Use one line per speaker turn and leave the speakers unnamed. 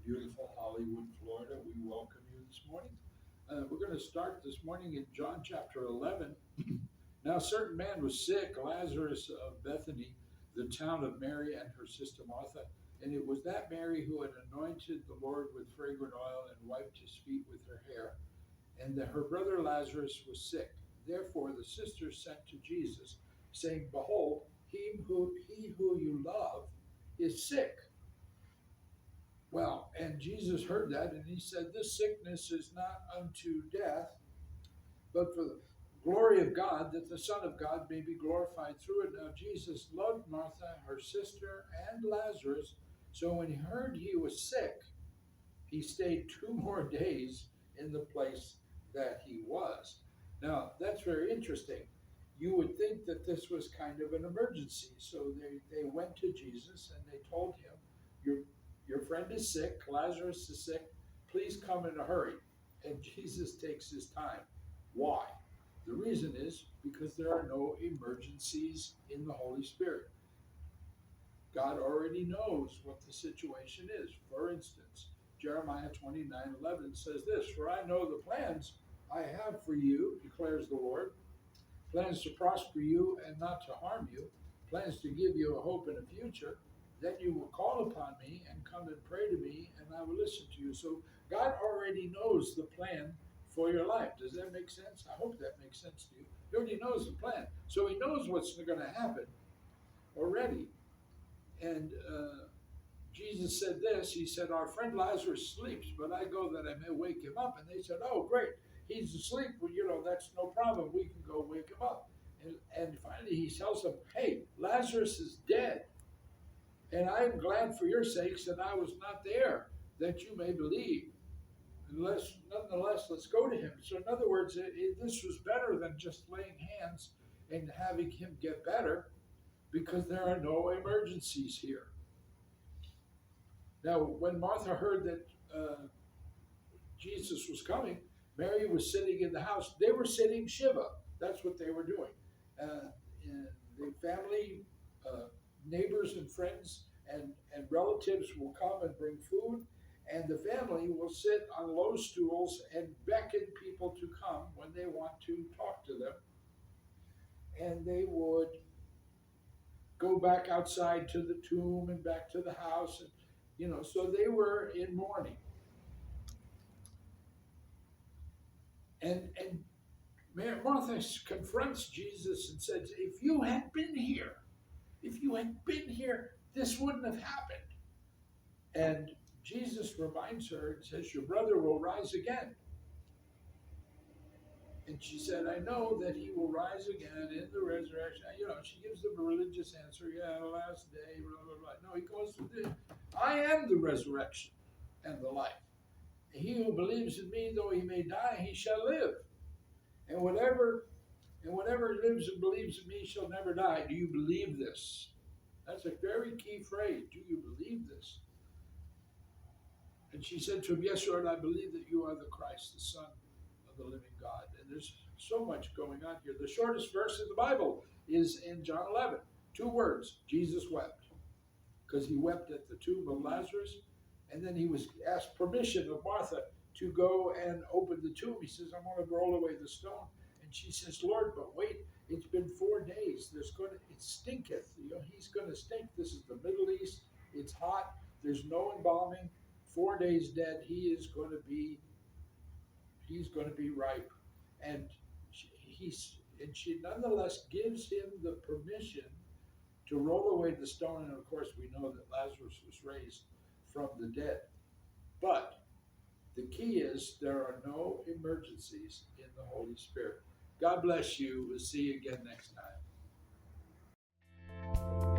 Beautiful Hollywood, Florida. We welcome you this morning. We're going to start this morning in John chapter 11. Now, a certain man was sick, Lazarus of Bethany, the town of Mary and her sister Martha. And it was that Mary who had anointed the Lord with fragrant oil and wiped his feet with her hair. And that her brother Lazarus was sick. Therefore, the sisters sent to Jesus, saying, Behold, he who you love is sick. Well, and Jesus heard that, and he said, This sickness is not unto death, but for the glory of God, that the Son of God may be glorified through it. Now, Jesus loved Martha, her sister, and Lazarus. So when he heard he was sick, he stayed 2 more days in the place that he was. Now, that's very interesting. You would think that this was kind of an emergency. So they went to Jesus and they told him, your friend is sick, Lazarus is sick, please come in a hurry. And Jesus takes his time. Why? The reason is because there are no emergencies in the Holy Spirit. God already knows what the situation is. For instance, Jeremiah 29:11 says this, For I know the plans I have for you, declares the Lord, plans to prosper you and not to harm you, plans to give you a hope and a future. Then you will call upon me and come and pray to me, and I will listen to you. So God already knows the plan for your life. Does that make sense? I hope that makes sense to you. He already knows the plan. So he knows what's going to happen already. And Jesus said this, he said, Our friend Lazarus sleeps, but I go that I may wake him up. And they said, Oh, great, he's asleep. Well, that's no problem. We can go wake him up. And finally he tells them, Hey, Lazarus is dead. And I am glad for your sakes that I was not there, that you may believe. Nonetheless, let's go to him. So in other words, this was better than just laying hands and having him get better, because there are no emergencies here. Now, when Martha heard that Jesus was coming, Mary was sitting in the house. They were sitting Shiva. That's what they were doing. The family, neighbors and friends and relatives will come and bring food, and the family will sit on low stools and beckon people to come when they want to talk to them. And they would go back outside to the tomb and back to the house. And, so they were in mourning. And Martha confronts Jesus and says, if you had been here, this wouldn't have happened. And Jesus reminds her and says, Your brother will rise again. And she said, I know that he will rise again in the resurrection. She gives them a religious answer. Yeah, the last day, blah, blah, blah. No, he goes to this. I am the resurrection and the life. He who believes in me, though he may die, he shall live. And whatever lives and believes in me shall never die. Do you believe this? That's a very key phrase. Do you believe this? And she said to him, Yes, Lord, I believe that you are the Christ, the Son of the living God. And there's so much going on here. The shortest verse in the Bible is in John 11. 2 words, Jesus wept. Because he wept at the tomb of Lazarus. And then he was asked permission of Martha to go and open the tomb. He says, I'm going to roll away the stone. And she says, Lord, but wait, it's been 4 days. It stinketh. He's going to stink. This is the Middle East. It's hot. There's no embalming. 4 days dead. He's going to be ripe. And she nonetheless gives him the permission to roll away the stone. And of course, we know that Lazarus was raised from the dead. But the key is there are no emergencies in the Holy Spirit. God bless you. We'll see you again next time.